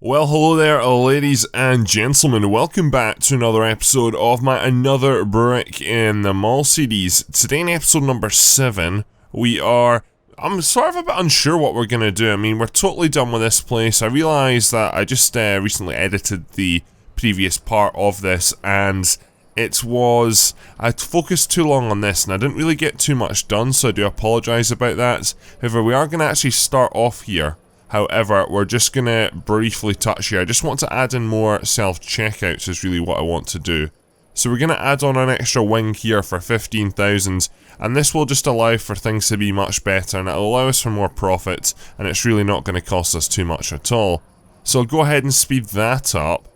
Well, hello there, ladies and gentlemen. Welcome back to another episode of my Another Brick in the Mall series. Today in episode number 7, I'm sort of a bit unsure what we're going to do. I mean, we're totally done with this place. I realised that I just recently edited the previous part of this, and I'd focused too long on this, and I didn't really get too much done, so I do apologise about that. However, we are going to actually start off here. However, we're just going to briefly touch here. I just want to add in more self-checkouts is really what I want to do. So we're going to add on an extra wing here for 15,000, and this will just allow for things to be much better, and it'll allow us for more profit, and it's really not going to cost us too much at all. So I'll go ahead and speed that up,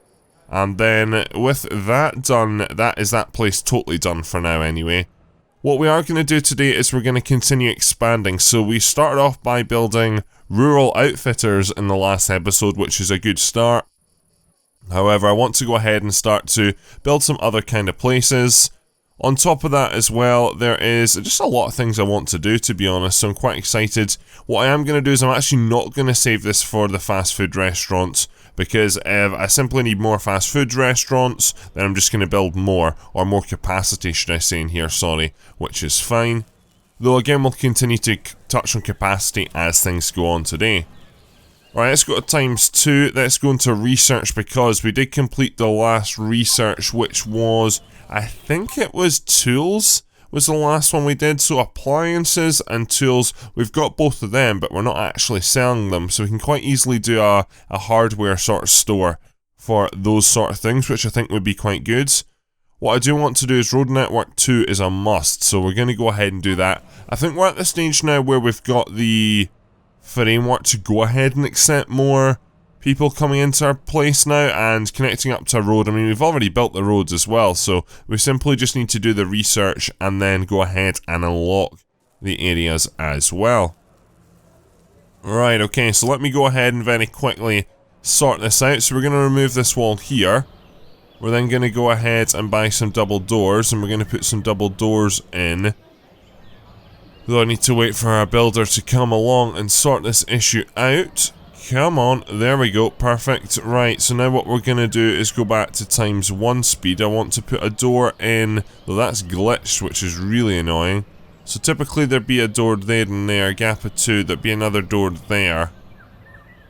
and then with that done, that place totally done for now anyway. What we are going to do today is we're going to continue expanding. So we started off by building rural outfitters in the last episode, which is a good start. However, I want to go ahead and start to build some other kind of places. On top of that as well, there is just a lot of things I want to do, to be honest, so I'm quite excited. What I am going to do is I'm actually not going to save this for the fast food restaurants, because if I simply need more fast food restaurants, then I'm just going to build more, or more capacity should I say in here, sorry, which is fine. Though again, we'll continue to touch on capacity as things go on today. Right, let's go to times 2, let's go into research, because we did complete the last research, which was, I think it was tools, was the last one we did. So appliances and tools, we've got both of them, but we're not actually selling them, so we can quite easily do a hardware sort of store for those sort of things, which I think would be quite good. What I do want to do is Road Network 2 is a must, so we're going to go ahead and do that. I think we're at the stage now where we've got the framework to go ahead and accept more people coming into our place now and connecting up to a road. I mean, we've already built the roads as well, so we simply just need to do the research and then go ahead and unlock the areas as well. Right, okay, so let me go ahead and very quickly sort this out. So we're going to remove this wall here. We're then going to go ahead and buy some double doors, and we're going to put some double doors in. Though I need to wait for our builder to come along and sort this issue out. Come on, there we go, perfect. Right, so now what we're going to do is go back to times 1 speed. I want to put a door in, though that's glitched, which is really annoying. So typically there'd be a door there and there, a gap of 2, there'd be another door there.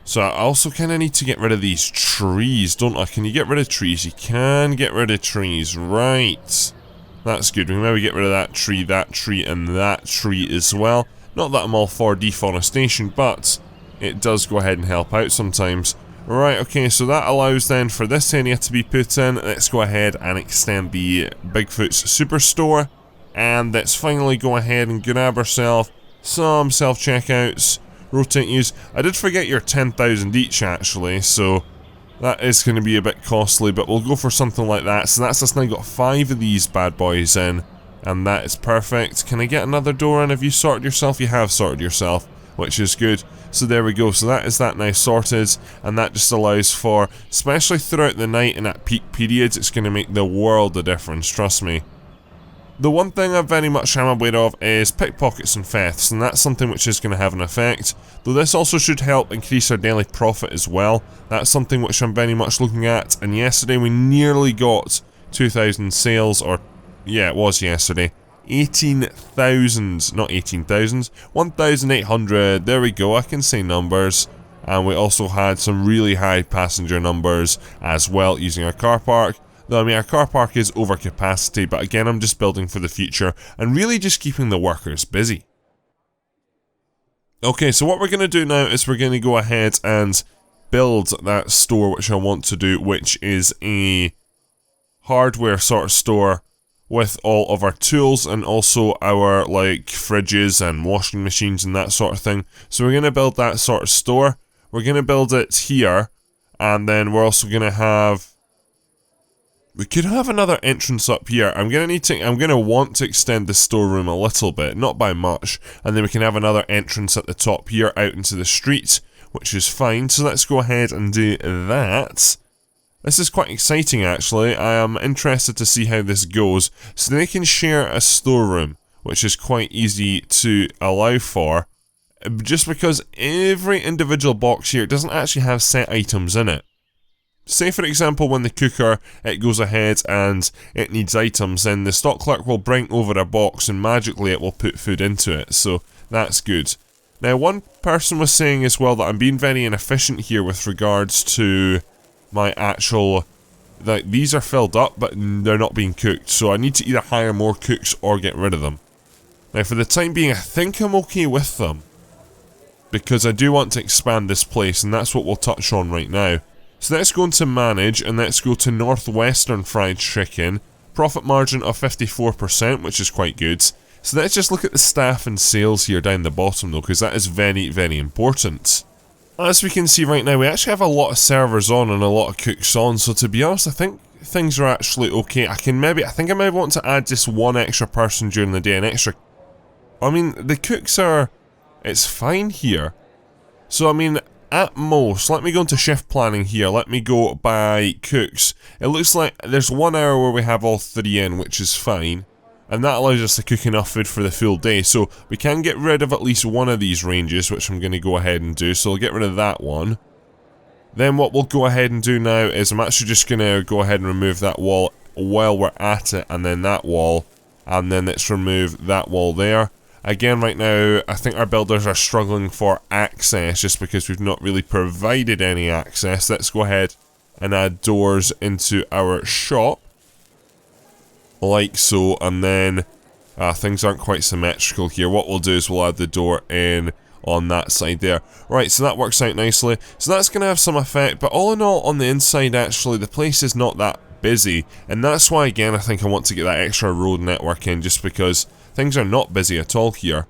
So I also kind of need to get rid of these trees, don't I? Can you get rid of trees? You can get rid of trees, right. That's good. We can maybe get rid of that tree, and that tree as well. Not that I'm all for deforestation, but it does go ahead and help out sometimes. Right, okay, so that allows then for this area to be put in. Let's go ahead and extend the Bigfoot's Superstore. And let's finally go ahead and grab ourselves some self-checkouts. Rotate use. I did forget your 10,000 each actually, so that is going to be a bit costly, but we'll go for something like that. So that's us now got 5 of these bad boys in, and that is perfect. Can I get another door in? Have you sorted yourself? You have sorted yourself, which is good. So there we go, so that is that now sorted, and that just allows for, especially throughout the night and at peak periods, it's going to make the world of difference, trust me. The one thing I very much am aware of is pickpockets and thefts, and that's something which is going to have an effect. Though this also should help increase our daily profit as well. That's something which I'm very much looking at, and yesterday we nearly got 2,000 sales, or yeah, it was yesterday. 18,000, not 18,000, 1,800, there we go, I can say numbers. And we also had some really high passenger numbers as well using our car park. Though, I mean, our car park is over capacity, but again, I'm just building for the future and really just keeping the workers busy. Okay, so what we're going to do now is we're going to go ahead and build that store which I want to do, which is a hardware sort of store with all of our tools and also our, like, fridges and washing machines and that sort of thing. So we're going to build that sort of store. We're going to build it here, and then we're also going to have... We could have another entrance up here. I'm gonna want to extend the storeroom a little bit, not by much, and then we can have another entrance at the top here out into the street, which is fine. So let's go ahead and do that. This is quite exciting actually. I am interested to see how this goes. So they can share a storeroom, which is quite easy to allow for. just because every individual box here doesn't actually have set items in it. Say for example when the cooker, it goes ahead and it needs items, then the stock clerk will bring over a box and magically it will put food into it, so that's good. Now one person was saying as well that I'm being very inefficient here with regards to my actual, like these are filled up but they're not being cooked, so I need to either hire more cooks or get rid of them. Now for the time being I think I'm okay with them, because I do want to expand this place and that's what we'll touch on right now. So let's go into manage and let's go to Northwestern Fried Chicken. Profit margin of 54%, which is quite good. So let's just look at the staff and sales here down the bottom though, because that is very, very important. As we can see right now, we actually have a lot of servers on and a lot of cooks on, so to be honest, I think things are actually okay. I think I might want to add just one extra person during the day, I mean, the cooks are, it's fine here. So I mean, at most, let me go into shift planning here, let me go by cooks. It looks like there's 1 hour where we have all 3 in, which is fine. And that allows us to cook enough food for the full day, so we can get rid of at least one of these ranges, which I'm going to go ahead and do, so I'll get rid of that one. Then what we'll go ahead and do now is I'm actually just going to go ahead and remove that wall while we're at it, and then that wall, and then let's remove that wall there. Again, right now, I think our builders are struggling for access just because we've not really provided any access. Let's go ahead and add doors into our shop, like so, and then things aren't quite symmetrical here. What we'll do is we'll add the door in on that side there. Right, so that works out nicely. So that's going to have some effect, but all in all, on the inside, actually, the place is not that busy, and that's why, again, I think I want to get that extra road network in, just because things are not busy at all here.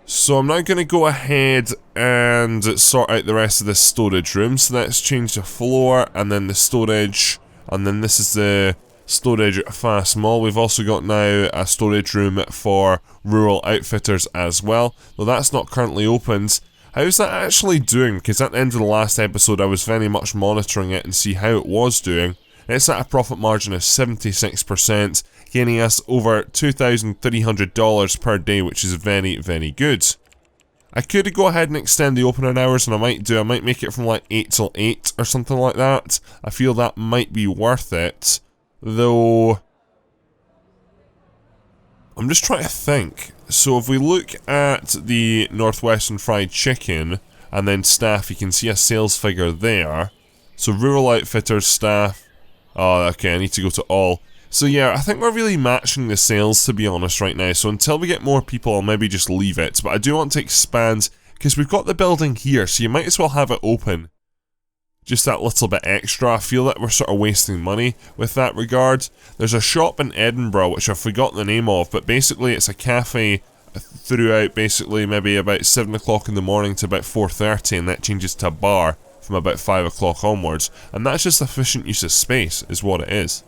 So I'm now going to go ahead and sort out the rest of this storage room. So let's change the floor, and then the storage, and then this is the storage fast mall. We've also got now a storage room for rural outfitters as well, though that's not currently opened. How's that actually doing? Because at the end of the last episode I was very much monitoring it and see how it was doing. It's at a profit margin of 76%, gaining us over $2,300 per day, which is very, very good. I could go ahead and extend the opening hours, and I might make it from like 8 till 8 or something like that. I feel that might be worth it, though I'm just trying to think. So if we look at the Northwestern Fried Chicken, and then staff, you can see a sales figure there. So rural outfitters, staff, oh, okay, I need to go to all. So yeah, I think we're really matching the sales, to be honest, right now. So until we get more people, I'll maybe just leave it. But I do want to expand, because we've got the building here, so you might as well have it open. Just that little bit extra. I feel that we're sort of wasting money with that regard. There's a shop in Edinburgh, which I've forgotten the name of, but basically it's a cafe throughout basically maybe about 7 o'clock in the morning to about 4:30, and that changes to a bar from about 5 o'clock onwards, and that's just efficient use of space is what it is.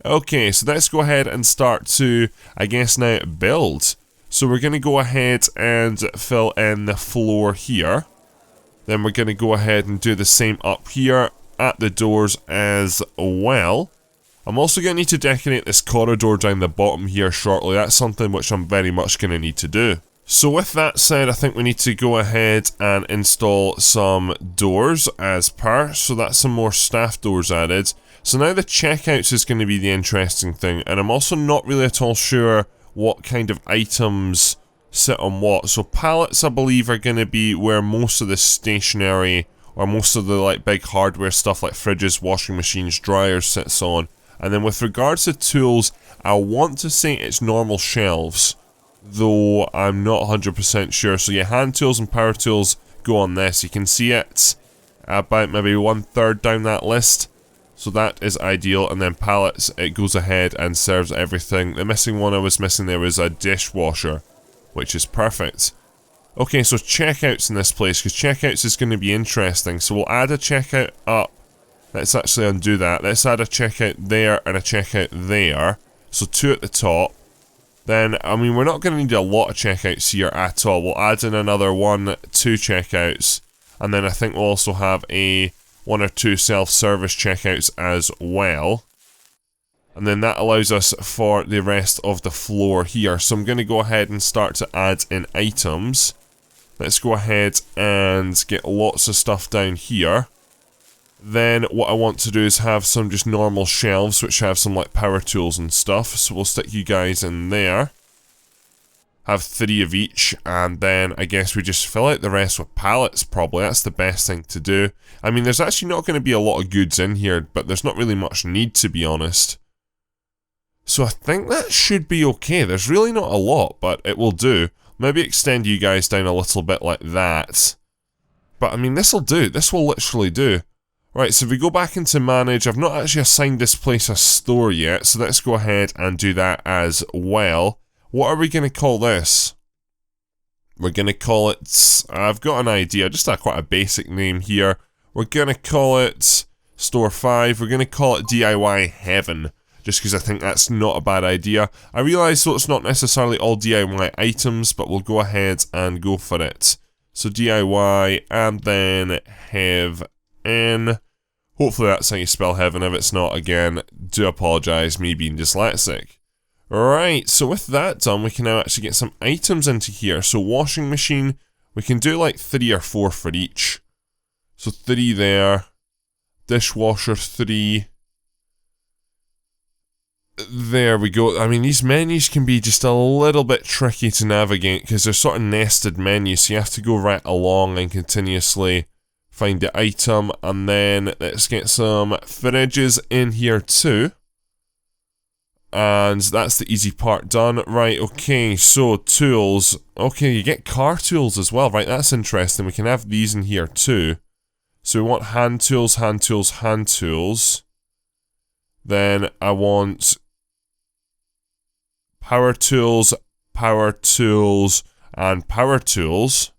Okay, so let's go ahead and start to, I guess now, build. So we're going to go ahead and fill in the floor here. Then we're going to go ahead and do the same up here at the doors as well. I'm also going to need to decorate this corridor down the bottom here shortly. That's something which I'm very much going to need to do. So with that said, I think we need to go ahead and install some doors as per. So that's some more staff doors added. So now the checkouts is going to be the interesting thing. And I'm also not really at all sure what kind of items sit on what. So pallets, I believe, are going to be where most of the stationery, or most of the like big hardware stuff like fridges, washing machines, dryers sits on. And then with regards to tools, I want to say it's normal shelves, though I'm not 100% sure. So yeah, hand tools and power tools go on this. You can see it about maybe 1/3 down that list. So that is ideal. And then pallets, it goes ahead and serves everything. The missing one I was missing there was a dishwasher, which is perfect. Okay, so checkouts in this place, because checkouts is going to be interesting. So we'll add a checkout up. Let's actually undo that. Let's add a checkout there and a checkout there. So 2 at the top. Then, I mean, we're not going to need a lot of checkouts here at all. We'll add in another 1, 2 checkouts. And then I think we'll also have a 1 or 2 self-service checkouts as well. And then that allows us for the rest of the floor here. So I'm going to go ahead and start to add in items. Let's go ahead and get lots of stuff down here. Then what I want to do is have some just normal shelves which have some like power tools and stuff. So we'll stick you guys in there. Have 3 of each, and then I guess we just fill out the rest with pallets probably. That's the best thing to do. I mean, there's actually not going to be a lot of goods in here, but there's not really much need, to be honest. So I think that should be okay. There's really not a lot, but it will do. Maybe extend you guys down a little bit like that. But I mean, this will do. This will literally do. Right, so if we go back into manage, I've not actually assigned this place a store yet, so let's go ahead and do that as well. What are we going to call this? We're going to call it... I've got an idea, just quite a basic name here. We're going to call it Store 5. We're going to call it DIY Heaven, just because I think that's not a bad idea. I realise though it's not necessarily all DIY items, but we'll go ahead and go for it. So DIY and then Heaven. Hopefully that's how you spell heaven. If it's not, again, do apologise, me being dyslexic. Right, so with that done, we can now actually get some items into here. So washing machine, we can do like 3 or 4 for each. So 3 there. Dishwasher 3. There we go. I mean, these menus can be just a little bit tricky to navigate because they're sort of nested menus, so you have to go right along and continuously find the item. And then let's get some fridges in here too. And that's the easy part done. Right, okay, so tools. Okay, you get car tools as well. Right, that's interesting. We can have these in here too. So we want hand tools, hand tools, hand tools. Then I want power tools, and power tools.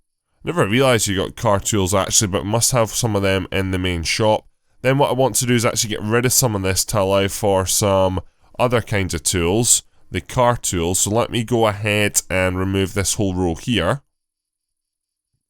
Never realised you got car tools actually, but must have some of them in the main shop. Then what I want to do is actually get rid of some of this to allow for some other kinds of tools, the car tools. So let me go ahead and remove this whole row here.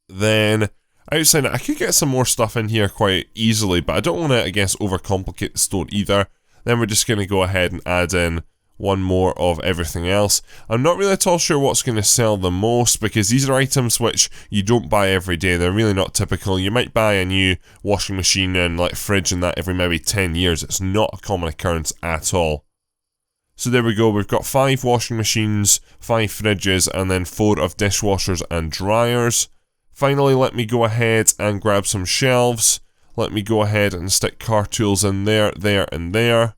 Then outside it, I could get some more stuff in here quite easily, but I don't want to, I guess, overcomplicate the store either. Then we're just going to go ahead and add in one more of everything else. I'm not really at all sure what's going to sell the most, because these are items which you don't buy every day. They're really not typical. You might buy a new washing machine and like fridge and that every maybe 10 years. It's not a common occurrence at all. So there we go, we've got 5 washing machines, 5 fridges, and then 4 of dishwashers and dryers. Finally, let me go ahead and grab some shelves. Let me go ahead and stick car tools in there, there, and there.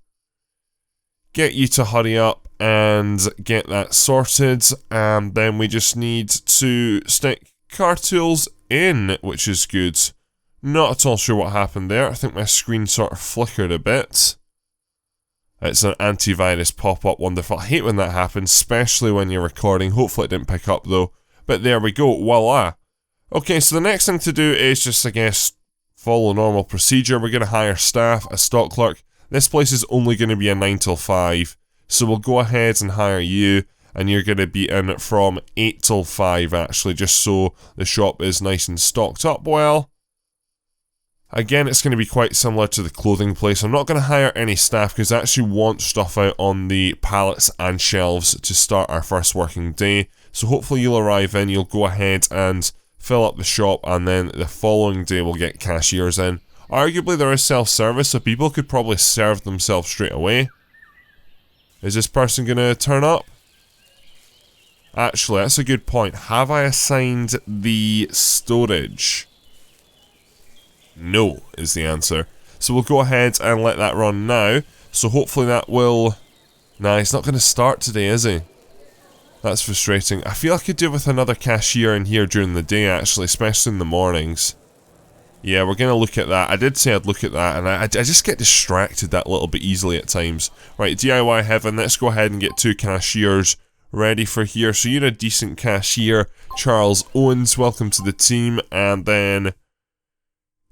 Get you to hurry up and get that sorted. And then we just need to stick car tools in, which is good. Not at all sure what happened there. I think my screen sort of flickered a bit. It's an antivirus pop-up, wonderful. I hate when that happens, especially when you're recording. Hopefully it didn't pick up though. But there we go, voila. Okay, so the next thing to do is just, I guess, follow normal procedure. We're going to hire staff, a stock clerk. This place is only going to be a 9 till 5. So we'll go ahead and hire you. And you're going to be in from 8 till 5 actually, just so the shop is nice and stocked up well. Again, it's going to be quite similar to the clothing place. I'm not going to hire any staff because I actually want stuff out on the pallets and shelves to start our first working day. So hopefully you'll arrive in, you'll go ahead and fill up the shop, and then the following day we'll get cashiers in. Arguably there is self-service, so people could probably serve themselves straight away. Is this person going to turn up? Actually, that's a good point. Have I assigned the storage? No, is the answer. So we'll go ahead and let that run now. So hopefully that will... Nah, he's not going to start today, is he? That's frustrating. I feel I could do with another cashier in here during the day, actually, especially in the mornings. Yeah, we're going to look at that. I did say I'd look at that, and I just get distracted that little bit easily at times. Right, DIY Heaven, let's go ahead and get 2 cashiers ready for here. So you're a decent cashier. Charles Owens, welcome to the team. And then...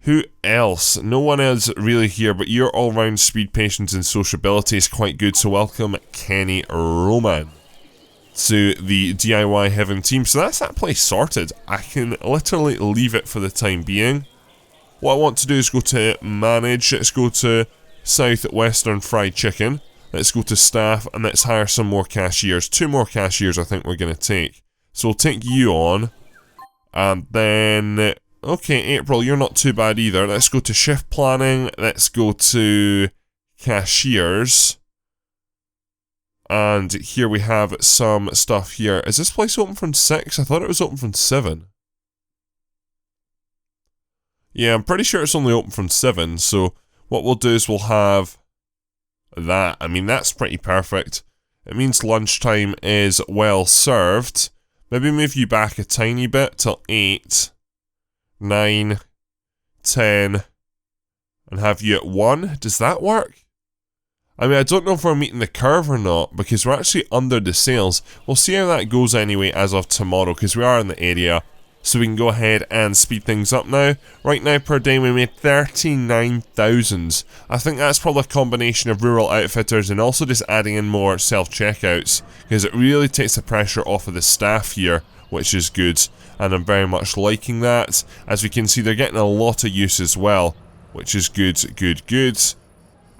who else? No one is really here, but your all-round speed, patience, and sociability is quite good, so welcome Kenny Roman to the DIY Heaven team. So that's that place sorted. I can literally leave it for the time being. What I want to do is go to manage. Let's go to Southwestern Fried Chicken. Let's go to staff, and let's hire some more cashiers. 2 more cashiers I think we're going to take. So we'll take you on. And then, okay, April, you're not too bad either. Let's go to shift planning. Let's go to cashiers. And here we have some stuff here. Is this place open from 6? I thought it was open from 7. Yeah, I'm pretty sure it's only open from 7. So what we'll do is we'll have that. I mean, that's pretty perfect. It means lunchtime is well served. Maybe move you back a tiny bit till 8, 9, 10, and have you at 1. Does that work? I mean, I don't know if we're meeting the curve or not, because we're actually under the sales. We'll see how that goes anyway as of tomorrow, because we are in the area. So we can go ahead and speed things up now. Right now per day we made 39,000. I think that's probably a combination of rural outfitters and also just adding in more self-checkouts, because it really takes the pressure off of the staff here, which is good. And I'm very much liking that. As we can see, they're getting a lot of use as well, which is good, good, good.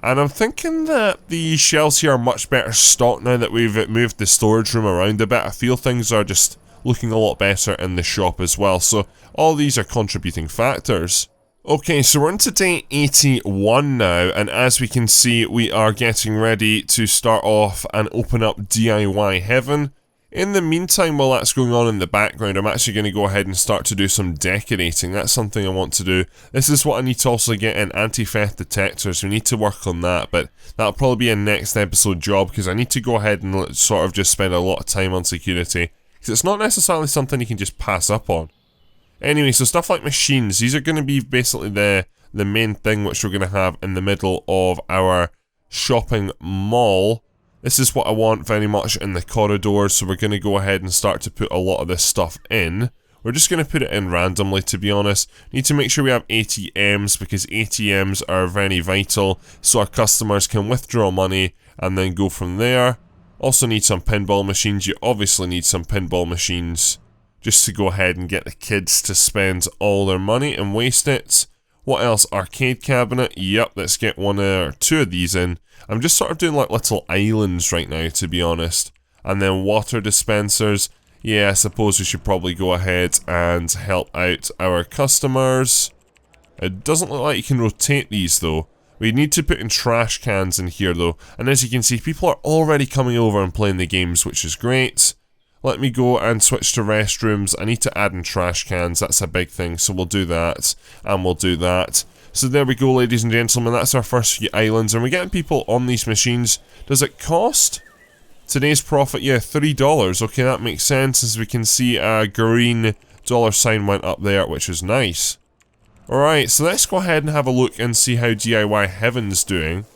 And I'm thinking that the shelves here are much better stocked now that we've moved the storage room around a bit. I feel things are just looking a lot better in the shop as well. So all these are contributing factors. Okay, so we're into day 81 now, and as we can see, we are getting ready to start off and open up DIY Heaven. In the meantime, while that's going on in the background, I'm actually going to go ahead and start to do some decorating. That's something I want to do. This is what I need to also get an anti-theft detector, so we need to work on that, but that'll probably be a next episode job, because I need to go ahead and sort of just spend a lot of time on security, because it's not necessarily something you can just pass up on. Anyway, so stuff like machines, these are going to be basically the main thing which we're going to have in the middle of our shopping mall. This is what I want very much in the corridors, so we're going to go ahead and start to put a lot of this stuff in. We're just going to put it in randomly, to be honest. Need to make sure we have ATMs, because ATMs are very vital, so our customers can withdraw money and then go from there. Also need some pinball machines. You obviously need some pinball machines just to go ahead and get the kids to spend all their money and waste it. What else? Arcade cabinet. Yep, let's get 1 or 2 of these in. I'm just sort of doing like little islands right now, to be honest. And then water dispensers. Yeah, I suppose we should probably go ahead and help out our customers. It doesn't look like you can rotate these though. We need to put in trash cans in here though. And as you can see, people are already coming over and playing the games, which is great. Let me go and switch to restrooms. I need to add in trash cans, that's a big thing, so we'll do that, and we'll do that. So there we go, ladies and gentlemen, that's our first few islands, and we're getting people on these machines. Does it cost? Today's profit, yeah, $3. Okay, that makes sense, as we can see a green dollar sign went up there, which is nice. Alright, so let's go ahead and have a look and see how DIY Heaven's doing.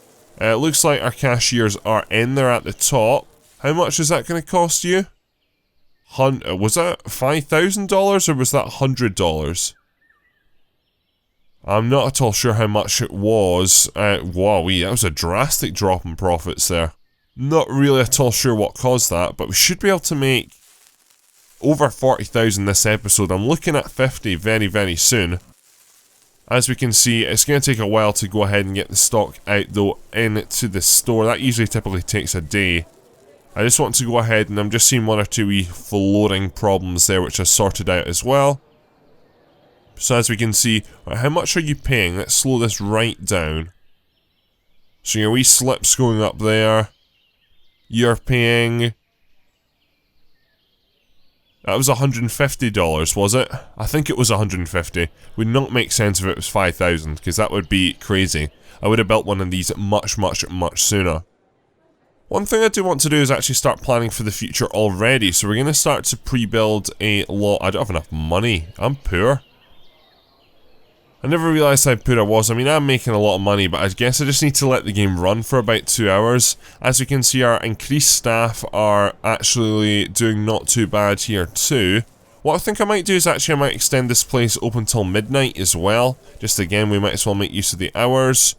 It looks like our cashiers are in there at the top. How much is that going to cost you? Was that $5,000 or was that $100? I'm not at all sure how much it was. Wow, that was a drastic drop in profits there. Not really at all sure what caused that, but we should be able to make over 40,000 this episode. I'm looking at 50 very, very soon. As we can see, it's going to take a while to go ahead and get the stock out though into the store. That usually typically takes a day. I just want to go ahead, and I'm just seeing 1 or 2 wee floating problems there which are sorted out as well. So as we can see, how much are you paying? Let's slow this right down. So your wee slips going up there. You're paying... That was $150, was it? I think it was $150. Would not make sense if it was 5,000, because that would be crazy. I would have built one of these much, much, much sooner. One thing I do want to do is actually start planning for the future already, so we're going to start to pre-build a lot. I don't have enough money. I'm poor. I never realised how poor I was. I mean, I'm making a lot of money, but I guess I just need to let the game run for about 2 hours. As you can see, our increased staff are actually doing not too bad here too. What I think I might do is actually I might extend this place open till midnight as well. Just again, we might as well make use of the hours.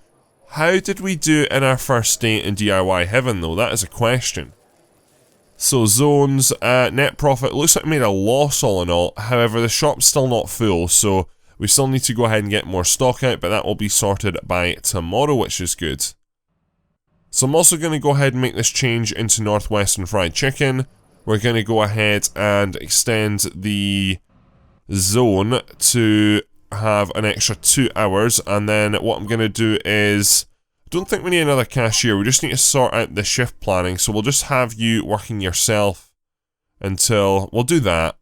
How did we do in our first day in DIY Heaven though? That is a question. So zones, net profit, looks like we made a loss all in all. However, the shop's still not full, so we still need to go ahead and get more stock out, but that will be sorted by tomorrow, which is good. So I'm also going to go ahead and make this change into Northwestern Fried Chicken. We're going to go ahead and extend the zone to have an extra 2 hours, and then what I'm going to do is, I don't think we need another cashier, we just need to sort out the shift planning, so we'll just have you working yourself until, we'll do that.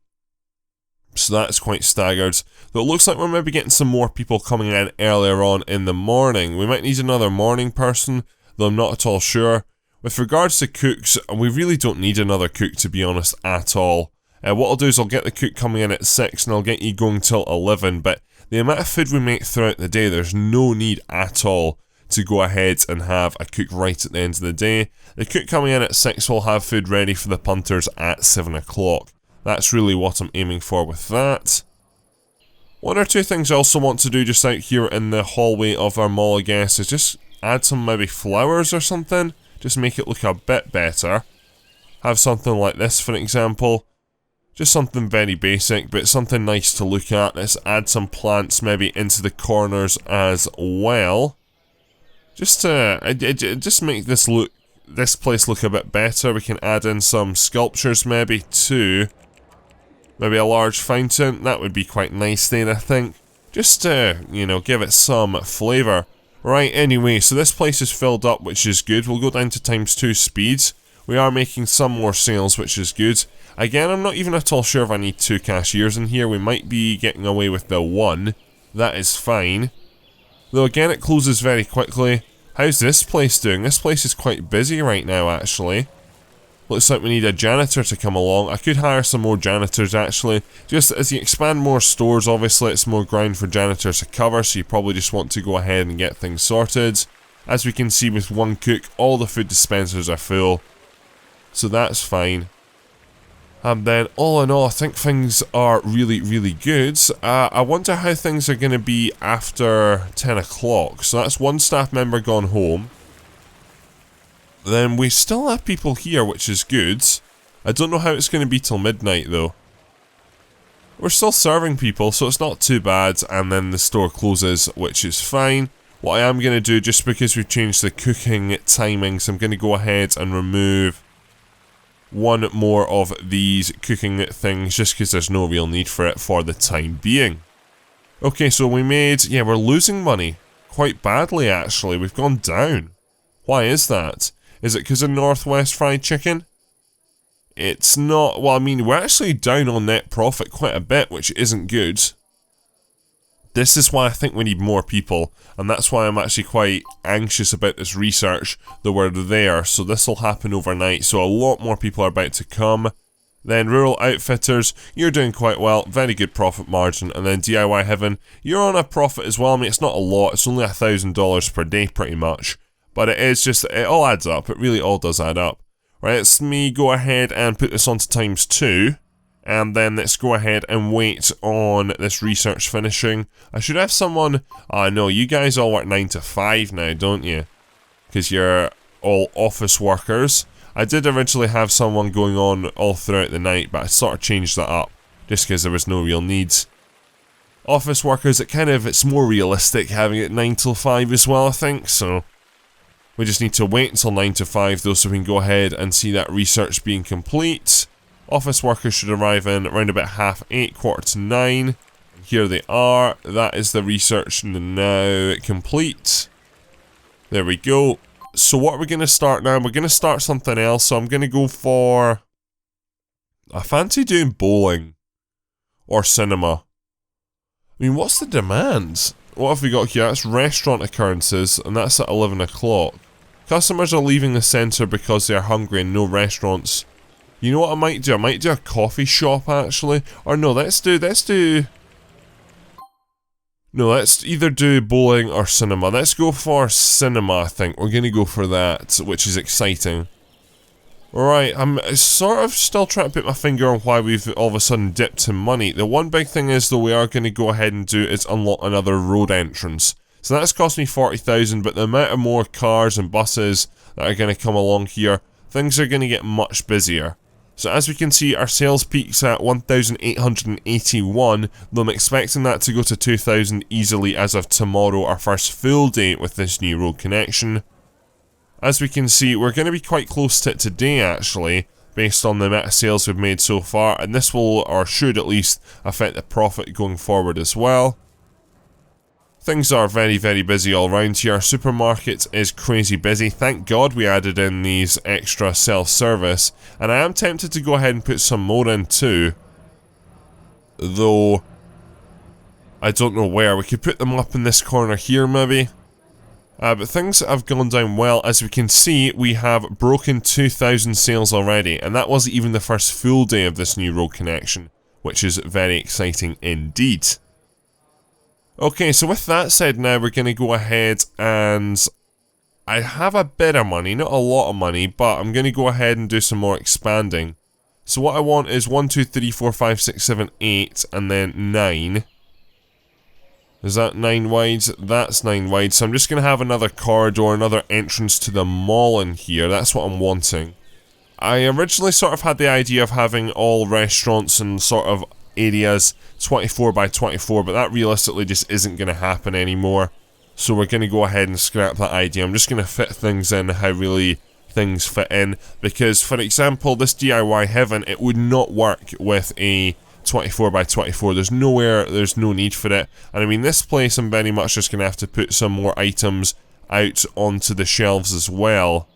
So that's quite staggered. Though it looks like we're maybe getting some more people coming in earlier on in the morning. We might need another morning person, though I'm not at all sure. With regards to cooks, we really don't need another cook, to be honest, at all. What I'll do is I'll get the cook coming in at 6 and I'll get you going till 11, but the amount of food we make throughout the day, there's no need at all to go ahead and have a cook right at the end of the day. The cook coming in at 6 will have food ready for the punters at 7 o'clock. That's really what I'm aiming for with that. One or two things I also want to do just out here in the hallway of our mall, I guess, is just add some maybe flowers or something. Just make it look a bit better. Have something like this, for example. Just something very basic, but something nice to look at. Let's add some plants maybe into the corners as well. Just to just make this place look a bit better. We can add in some sculptures maybe too. Maybe a large fountain. That would be quite nice then, I think. Just to, you know, give it some flavour. Right, anyway, so this place is filled up, which is good. We'll go down to ×2 speeds. We are making some more sales, which is good. Again, I'm not even at all sure if I need 2 cashiers in here. We might be getting away with the 1. That is fine. Though again, it closes very quickly. How's this place doing? This place is quite busy right now, actually. Looks like we need a janitor to come along. I could hire some more janitors, actually. Just as you expand more stores, obviously it's more ground for janitors to cover, so you probably just want to go ahead and get things sorted. As we can see with one cook, all the food dispensers are full. So that's fine. And then, all in all, I think things are really, really good. I wonder how things are going to be after 10 o'clock. So that's one staff member gone home. Then we still have people here, which is good. I don't know how it's going to be till midnight, though. We're still serving people, so it's not too bad. And then the store closes, which is fine. What I am going to do, just because we've changed the cooking timings, I'm going to go ahead and remove one more of these cooking things, just because there's no real need for it for the time being. Okay, so we made, yeah, we're losing money quite badly, actually. We've gone down. Why is that? Is it because of Northwest Fried Chicken? It's not, well, I mean, we're actually down on net profit quite a bit, which isn't good. This is why I think we need more people, and that's why I'm actually quite anxious about this research, though we're there, so this will happen overnight, so a lot more people are about to come. Then Rural Outfitters, you're doing quite well, very good profit margin, and then DIY Heaven, you're on a profit as well. I mean, it's not a lot, it's only $1,000 per day pretty much, but it is just, it all adds up, it really all does add up. Right, let's me go ahead and put this onto ×2. And then let's go ahead and wait on this research finishing. I should have someone... no, you guys all work 9 to 5 now, don't you? Because you're all office workers. I did originally have someone going on all throughout the night, but I sort of changed that up. Just because there was no real needs. Office workers, it's more realistic having it 9 till 5 as well, I think, so... We just need to wait until 9 to 5 though, so we can go ahead and see that research being complete. Office workers should arrive in around about 8:30, 9:15. Here they are. That is the research now complete. There we go. So what are we going to start now? We're going to start something else. So I'm going to go for... I fancy doing bowling. Or cinema. I mean, what's the demand? What have we got here? That's restaurant occurrences, and that's at 11 o'clock. Customers are leaving the centre because they are hungry and no restaurants. You know what I might do? I might do a coffee shop, actually. Or no, let's either do bowling or cinema. Let's go for cinema, I think. We're going to go for that, which is exciting. Right, I'm sort of still trying to put my finger on why we've all of a sudden dipped in money. The one big thing is, though, we are going to go ahead and do is unlock another road entrance. So that's cost me 40,000, but the amount of more cars and buses that are going to come along here, things are going to get much busier. So as we can see, our sales peaks at 1,881, though I'm expecting that to go to 2,000 easily as of tomorrow, our first full day with this new road connection. As we can see, we're going to be quite close to it today actually, based on the amount of sales we've made so far, and this will, or should at least, affect the profit going forward as well. Things are very, very busy all around here. Our supermarket is crazy busy. Thank God we added in these extra self-service, and I am tempted to go ahead and put some more in too, though I don't know where. We could put them up in this corner here maybe. But things have gone down well. As we can see, we have broken 2,000 sales already, and that wasn't even the first full day of this new road connection, which is very exciting indeed. Okay, so with that said now, we're going to go ahead and I have a bit of money, not a lot of money, but I'm going to go ahead and do some more expanding. So what I want is 1, 2, 3, 4, 5, 6, 7, 8, and then 9. Is that 9 wide? That's 9 wide. So I'm just going to have another corridor, another entrance to the mall in here. That's what I'm wanting. I originally sort of had the idea of having all restaurants and sort of areas 24 by 24, but that realistically just isn't going to happen anymore. So we're going to go ahead and scrap that idea. I'm just going to fit things in how really things fit in. Because, for example, this DIY heaven, it would not work with a 24 by 24. There's no need for it. And I mean, this place I'm very much just going to have to put some more items out onto the shelves as well.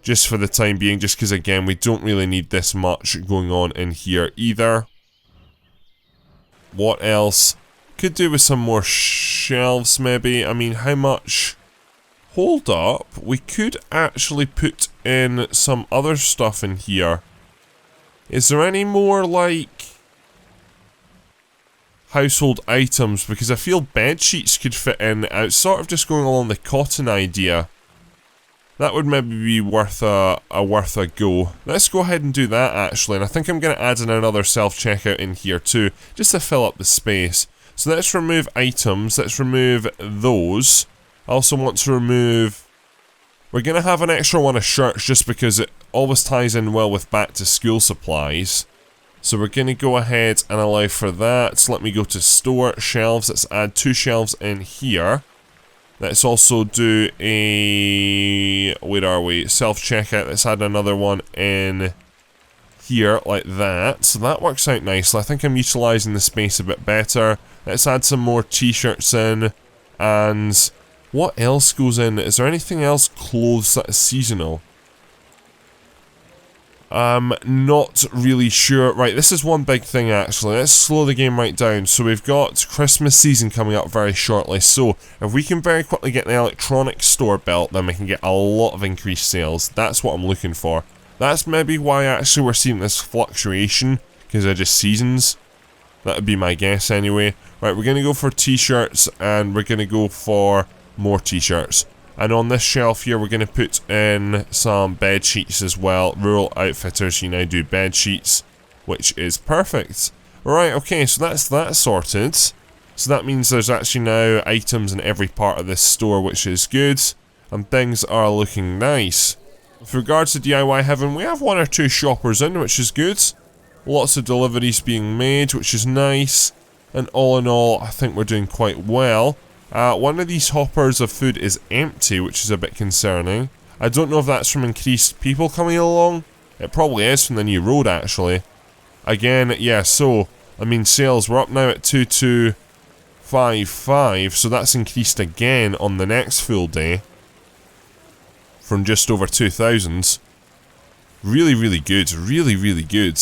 Just for the time being, just because again, we don't really need this much going on in here either. What else? Could do with some more shelves maybe. I mean, how much? Hold up. We could actually put in some other stuff in here. Is there any more, like, household items? Because I feel bed sheets could fit in. It's sort of just going along the cotton idea. That would maybe be worth a go. Let's go ahead and do that actually, and I think I'm going to add in another self-checkout in here too, just to fill up the space. So let's remove items, let's remove those. I also want to remove... We're going to have an extra one of shirts just because it always ties in well with back to school supplies. So we're going to go ahead and allow for that. So let me go to store, shelves, let's add 2 shelves in here. Let's also do a... where are we? Self-checkout. Let's add another one in here, like that. So that works out nicely. I think I'm utilising the space a bit better. Let's add some more t-shirts in. And what else goes in? Is there anything else clothes that is seasonal? I'm not really sure. Right, this is one big thing actually. Let's slow the game right down. So we've got Christmas season coming up very shortly. So if we can very quickly get the electronics store built, then we can get a lot of increased sales. That's what I'm looking for. That's maybe why actually we're seeing this fluctuation, because they're just seasons. That would be my guess anyway. Right, we're going to go for t-shirts and we're going to go for more t-shirts. And on this shelf here, we're going to put in some bed sheets as well. Rural Outfitters, you now do bed sheets, which is perfect. Right, okay, so that's that sorted. So that means there's actually now items in every part of this store, which is good. And things are looking nice. With regards to DIY Heaven, we have 1 or 2 shoppers in, which is good. Lots of deliveries being made, which is nice. And all in all, I think we're doing quite well. One of these hoppers of food is empty, which is a bit concerning. I don't know if that's from increased people coming along. It probably is from the new road, actually. Again, yeah, so, I mean, sales, we're up now at 2255, so that's increased again on the next full day. From just over 2,000. Really, really good. Really, really good.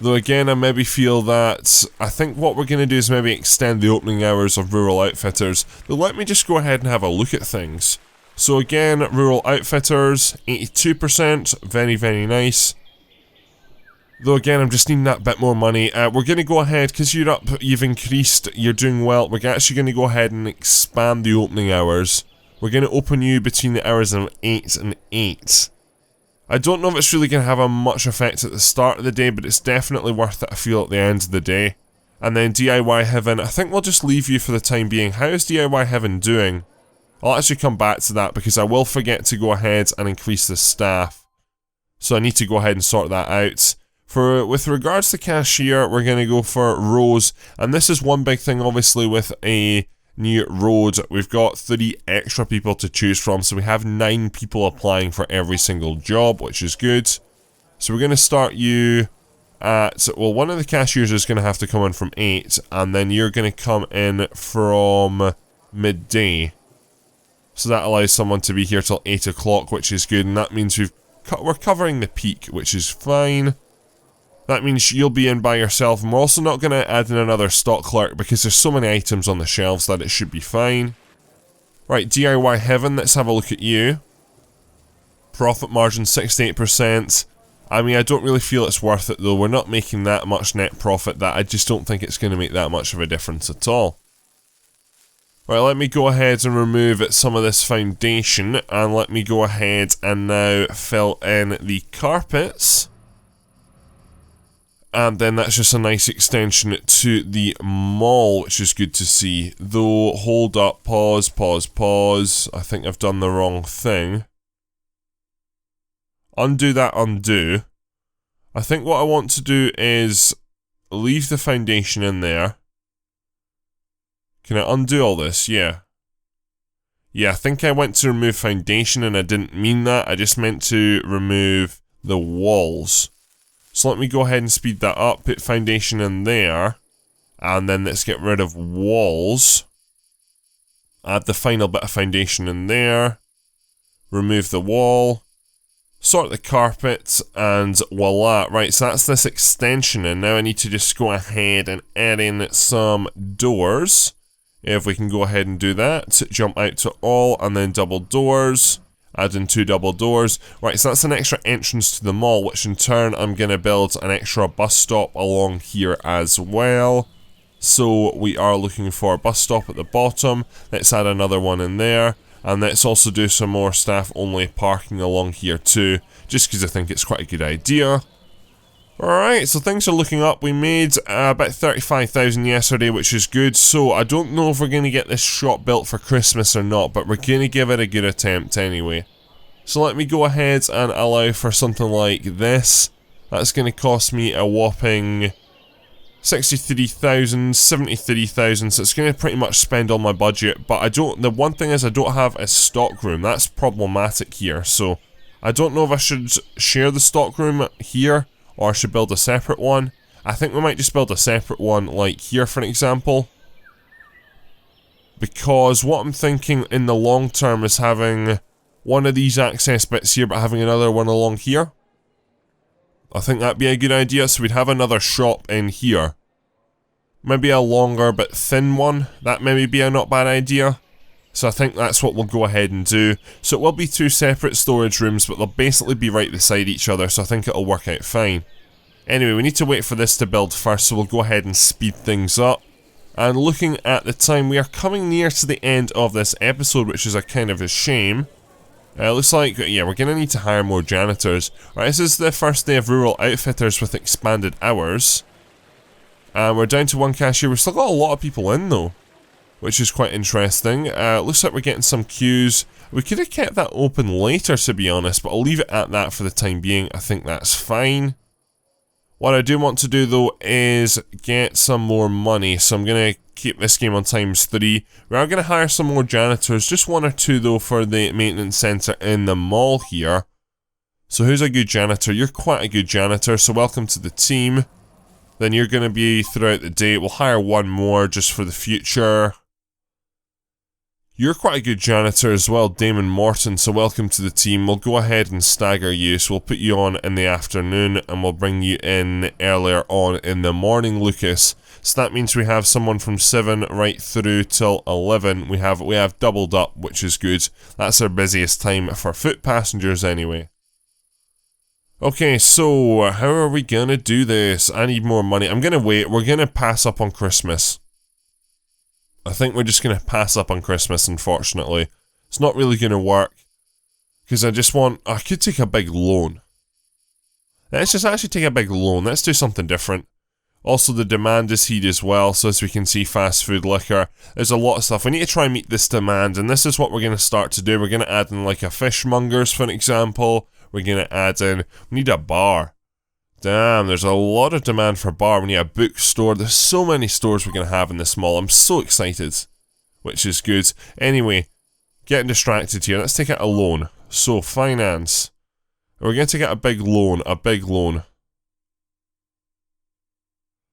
Though again, I maybe feel that I think what we're going to do is maybe extend the opening hours of Rural Outfitters. But let me just go ahead and have a look at things. So again, Rural Outfitters, 82%, very, very nice. Though again, I'm just needing that bit more money. We're going to go ahead, because you're up, you've increased, you're doing well. We're actually going to go ahead and expand the opening hours. We're going to open you between the hours of 8 and 8. I don't know if it's really going to have a much effect at the start of the day, but it's definitely worth it, I feel, at the end of the day. And then DIY Heaven, I think we'll just leave you for the time being. How is DIY Heaven doing? I'll actually come back to that because I will forget to go ahead and increase the staff. So I need to go ahead and sort that out. With regards to cashier, we're going to go for Rose. And this is one big thing, obviously, with a new road. We've got 3 extra people to choose from, so we have 9 people applying for every single job, which is good. So we're going to start you at, well, one of the cashiers is going to have to come in from 8, and then you're going to come in from midday. So that allows someone to be here till 8 o'clock, which is good, and that means we're covering the peak, which is fine. That means you'll be in by yourself, and we're also not going to add in another stock clerk because there's so many items on the shelves that it should be fine. Right, DIY Heaven, let's have a look at you. Profit margin 68%. I mean, I don't really feel it's worth it though. We're not making that much net profit that I just don't think it's going to make that much of a difference at all. Right, let me go ahead and remove some of this foundation, and let me go ahead and now fill in the carpets. And then that's just a nice extension to the mall, which is good to see. Though, hold up, pause. I think I've done the wrong thing. Undo that, undo. I think what I want to do is leave the foundation in there. Can I undo all this? Yeah. Yeah, I think I went to remove foundation and I didn't mean that. I just meant to remove the walls. So let me go ahead and speed that up, put foundation in there, and then let's get rid of walls. Add the final bit of foundation in there, remove the wall, sort the carpet, and voila. Right, so that's this extension, and now I need to just go ahead and add in some doors. If we can go ahead and do that, jump out to all, and then double doors. Add in 2 double doors. Right, so that's an extra entrance to the mall, which in turn I'm going to build an extra bus stop along here as well. So we are looking for a bus stop at the bottom. Let's add another one in there. And let's also do some more staff only parking along here too, just because I think it's quite a good idea. Alright, so things are looking up. We made about 35,000 yesterday, which is good. So I don't know if we're going to get this shop built for Christmas or not, but we're going to give it a good attempt anyway. So let me go ahead and allow for something like this. That's going to cost me a whopping 63,000, 73,000, so it's going to pretty much spend all my budget. But the one thing is I don't have a stock room. That's problematic here. So I don't know if I should share the stock room here, or I should build a separate one. I think we might just build a separate one, like here for example. Because what I'm thinking in the long term is having one of these access bits here, but having another one along here. I think that'd be a good idea, so we'd have another shop in here. Maybe a longer but thin one, that maybe be a not bad idea. So I think that's what we'll go ahead and do. So it will be 2 separate storage rooms, but they'll basically be right beside each other, so I think it'll work out fine. Anyway, we need to wait for this to build first, so we'll go ahead and speed things up. And looking at the time, we are coming near to the end of this episode, which is a kind of a shame. Looks like, yeah, we're going to need to hire more janitors. Right, this is the first day of Rural Outfitters with expanded hours. And we're down to 1 cashier. We've still got a lot of people in though, which is quite interesting. Looks like we're getting some queues. We could have kept that open later, to be honest, but I'll leave it at that for the time being. I think that's fine. What I do want to do though is get some more money, so I'm going to keep this game on ×3. We are going to hire some more janitors, just 1 or 2 though for the maintenance centre in the mall here. So who's a good janitor? You're quite a good janitor, so welcome to the team. Then you're going to be throughout the day. We'll hire 1 more just for the future. You're quite a good janitor as well, Damon Morton, so welcome to the team. We'll go ahead and stagger you, so we'll put you on in the afternoon and we'll bring you in earlier on in the morning, Lucas. So that means we have someone from 7 right through till 11. We have doubled up, which is good. That's our busiest time for foot passengers anyway. Okay, so how are we gonna do this? I need more money. I'm gonna wait. We're gonna pass up on Christmas. I think we're just going to pass up on Christmas, unfortunately. It's not really going to work. Because I could take a big loan. Let's just actually take a big loan. Let's do something different. Also, the demand is here as well, so as we can see, fast food, liquor. There's a lot of stuff. We need to try and meet this demand, and this is what we're going to start to do. We're going to add in like a fishmonger's, for an example. We're going to add in... We need a bar. Damn, there's a lot of demand for bar. We need a bookstore. There's so many stores we're going to have in this mall. I'm so excited. which is good. Anyway, getting distracted here. Let's take out a loan. So, finance. We're going to take out a big loan,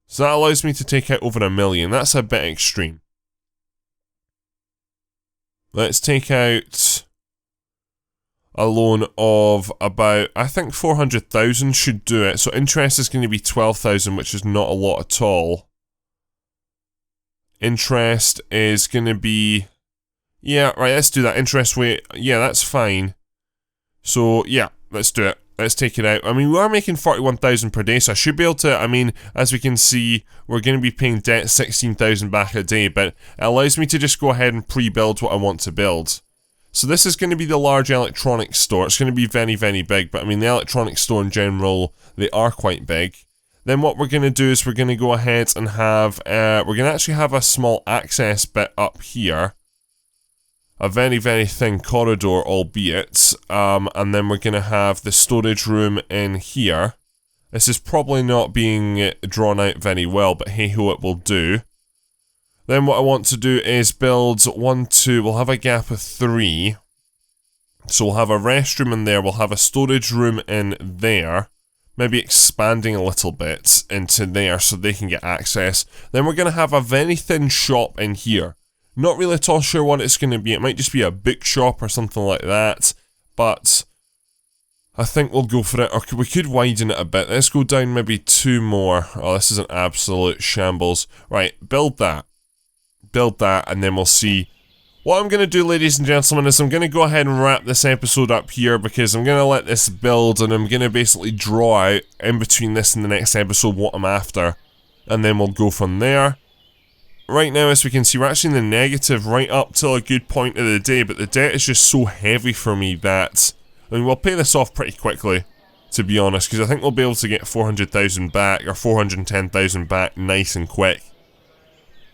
So that allows me to take out over $1 million. That's a bit extreme. Let's take out a loan of about, I think 400,000 should do it. So interest is going to be 12,000, which is not a lot at all. Interest is going to be, yeah, right, let's do that. Interest rate, yeah, that's fine. So, yeah, let's do it. Let's take it out. I mean, we are making 41,000 per day, so I should be able to, I mean, as we can see, we're going to be paying debt 16,000 back a day, but it allows me to just go ahead and pre-build what I want to build. So this is going to be the large electronics store. It's going to be very, very big, but I mean, the electronics store in general, they are quite big. Then what we're going to do is we're going to go ahead and have, we're going to actually have a small access bit up here. A very, very thin corridor, albeit, and then we're going to have the storage room in here. This is probably not being drawn out very well, but hey-ho, it will do. Then what I want to do is build 1, 2, we'll have a gap of 3. So we'll have a restroom in there, we'll have a storage room in there. Maybe expanding a little bit into there so they can get access. Then we're going to have a very thin shop in here. Not really at all sure what it's going to be. It might just be a bookshop or something like that. But I think we'll go for it. Or we could widen it a bit. Let's go down maybe 2 more. Oh, this is an absolute shambles. Right, build that. Build that, and then we'll see. What I'm going to do, ladies and gentlemen, is I'm going to go ahead and wrap this episode up here because I'm going to let this build and I'm going to basically draw out in between this and the next episode what I'm after. And then we'll go from there. Right now, as we can see, we're actually in the negative right up till a good point of the day, but the debt is just so heavy for me that, I mean, we'll pay this off pretty quickly, to be honest, because I think we'll be able to get 400,000 back, or 410,000 back nice and quick.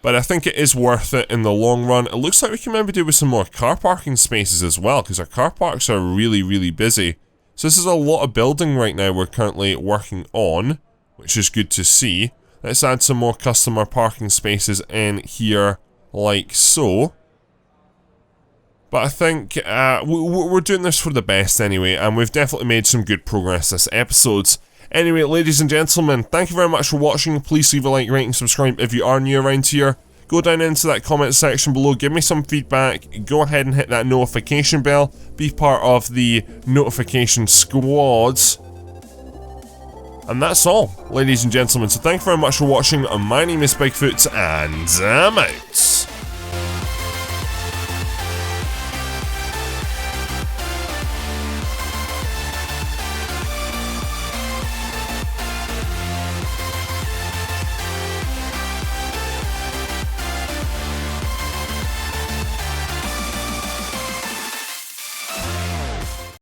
But I think it is worth it in the long run. It looks like we can maybe do with some more car parking spaces as well, because our car parks are really, really busy. So this is a lot of building right now we're currently working on, which is good to see. Let's add some more customer parking spaces in here, like so. But I think we're doing this for the best anyway, and we've definitely made some good progress this episode. Anyway, ladies and gentlemen, thank you very much for watching. Please leave a like, rate, and subscribe if you are new around here. Go down into that comment section below, give me some feedback, go ahead and hit that notification bell, be part of the notification squad. And that's all, ladies and gentlemen, so thank you very much for watching. My name is Bigfoot, and I'm out.